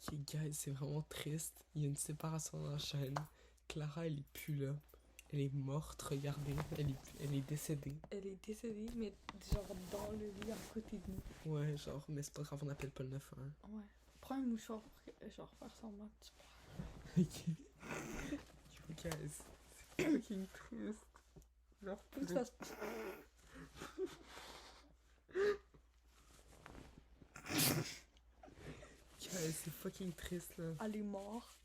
Ok, guys, c'est vraiment triste. Il y a une séparation dans la chaîne. Clara, elle est plus là. Elle est morte, regardez. Elle est décédée. Elle est décédée, mais genre dans le lit à côté de nous. Ouais, genre, mais c'est pas grave, on appelle pas le 911. Ouais. Prends un mouchoir pour genre faire semblant que tu pleures. Ok. Yo, guys, c'est fucking triste. Genre, Faut que tu fasses. Guys, c'est fucking triste, là. Elle est morte.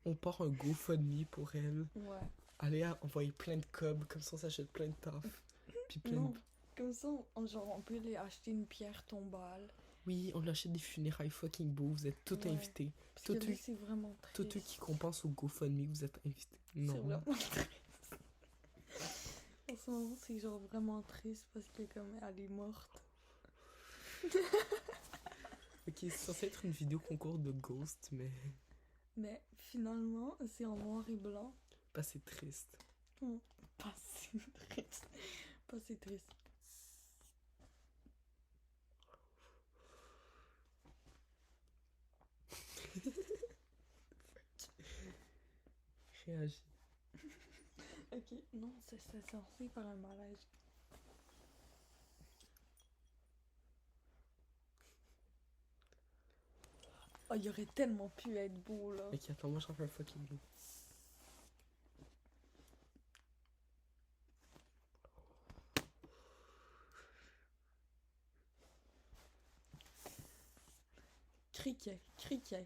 On part un GoFundMe pour elle. Ouais. Allez envoyer plein de cobs, comme ça on s'achète plein de taf. Puis plein Non. de... Comme ça, on peut aller acheter une pierre tombale. Oui, on achète des funérailles fucking beaux, vous êtes tous Ouais. invités. Parce Tous que là, c'est vraiment triste. ceux qui compensent au GoFundMe, vous êtes invités. C'est Non. vraiment triste. En ce moment, c'est genre vraiment triste parce que comme elle est morte. Ok, c'est censé être une vidéo concours de Ghost, mais Mais finalement, c'est en noir et blanc. pas c'est triste. Pas si triste. Pas si triste. Réagis. Ok, non, c'est censé faire un malaise. Oh, il aurait tellement pu être beau là. Ok, attends, moi j'en fais un fucking beau. Criquet, criquet.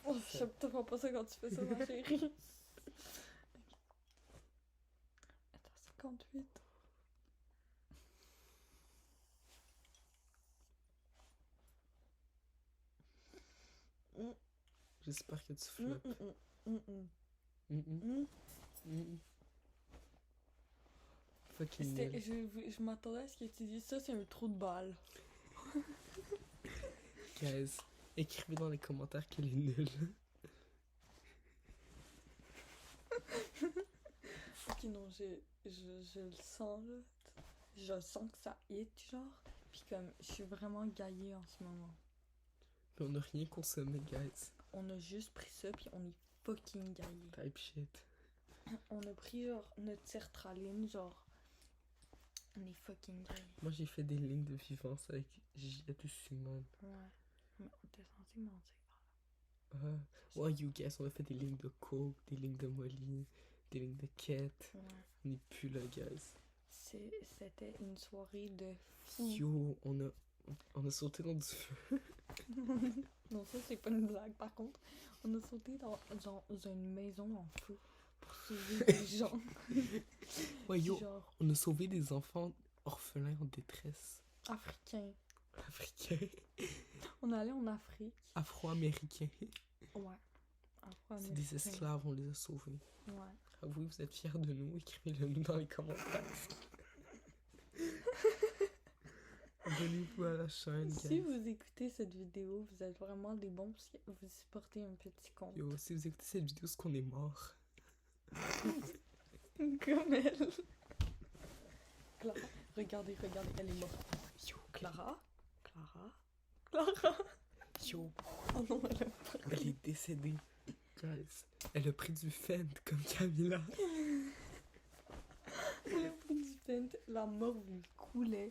Oh, je te fais pas ça quand tu fais ça, ma chérie. Attends, 58. J'espère que tu floppes. Fucking nul. Je m'attendais à ce que tu dises ça, c'est un trou de balle. Guys, écrivez dans les commentaires qu'elle est nulle. Ok, non, je le sens là. Je sens que ça hit, genre. Puis comme, je suis vraiment gaillée en ce moment. Mais on n'a rien consommé, guys. On a juste pris ça, puis on est fucking gaillés. Type shit. On a pris genre notre sertraline, genre. On est fucking gaillés. Moi j'ai fait des lignes de vivance avec Juliette et Simone. Ouais. Mais t'es censé mentir. Ouais, you guys, on a fait des lignes de coke, des lignes de Molly, des lignes de quête. Ouais. On n'est plus là, guys. C'était une soirée de fou. Yo, on a sauté dans du feu. Non, ça c'est pas une blague par contre. On a sauté dans une maison en feu pour sauver des gens. Ouais, yo, Genre on a sauvé des enfants orphelins en détresse. africains. Africains. On est allé en Afrique. Afro-américains. Ouais. C'est des esclaves, on les a sauvés. Ouais. Avouez, vous êtes fiers de nous, écrivez-le nous dans les commentaires. Abonnez-vous à la chaîne, guys. Si vous écoutez cette vidéo, vous êtes vraiment des bons parce que vous supportez un petit compte. Yo, si vous écoutez cette vidéo, c'est qu'on est mort. Comme elle. Clara, regardez, elle est morte. Yo, Clara. Yo, Oh non, elle a pas. elle est décédée. Guys, elle a pris du Fent comme Camilla. Elle a pris du Fent, la mort lui coulait.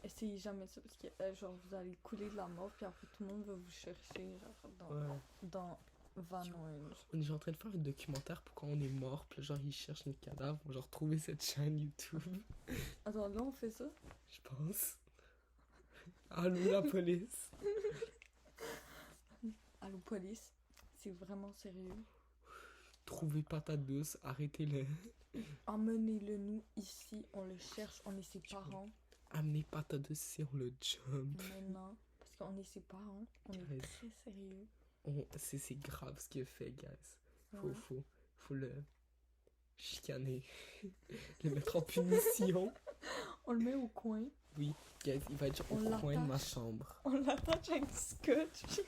Essayez jamais ça parce que genre vous allez couler de la mort puis après tout le monde va vous chercher genre Ouais. dans Van Orange. On est genre en train de faire un documentaire pour quand on est mort, puis genre ils cherchent notre cadavre, on va genre trouver cette chaîne YouTube. Attends, là on fait ça? Je pense. Allô la police. Allô police, c'est vraiment sérieux. Trouvez patate douce, arrêtez-le. Emmenez-le nous ici, on le cherche, on est ses parents. Amenez patate douce ici, on le jump. Maintenant, parce qu'on est ses parents, on est Guys. très sérieux. C'est grave ce qu'il a fait, guys. Ouais. Faut le chicaner. Le mettre en punition. On le met au coin, Oui, guys, il va être On au coin de ma l'attache. chambre. on l'attache avec du scotch.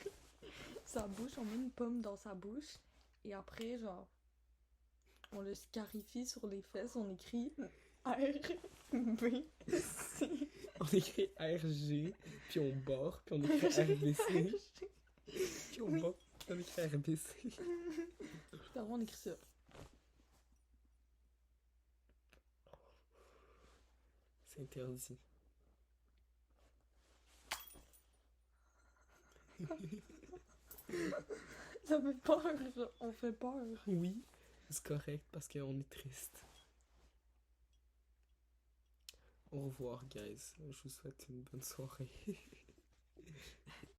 Sa bouche, on met une pomme dans sa bouche et après genre on le scarifie sur les fesses, on écrit R B C. On écrit RG, puis on barre, puis on écrit RBC, puis on barre, puis on écrit RBC. Pardon, on écrit ça. C'est interdit. Ça fait peur, ça. On fait peur. Oui, c'est correct parce qu'on est triste. Au revoir, guys. Je vous souhaite une bonne soirée.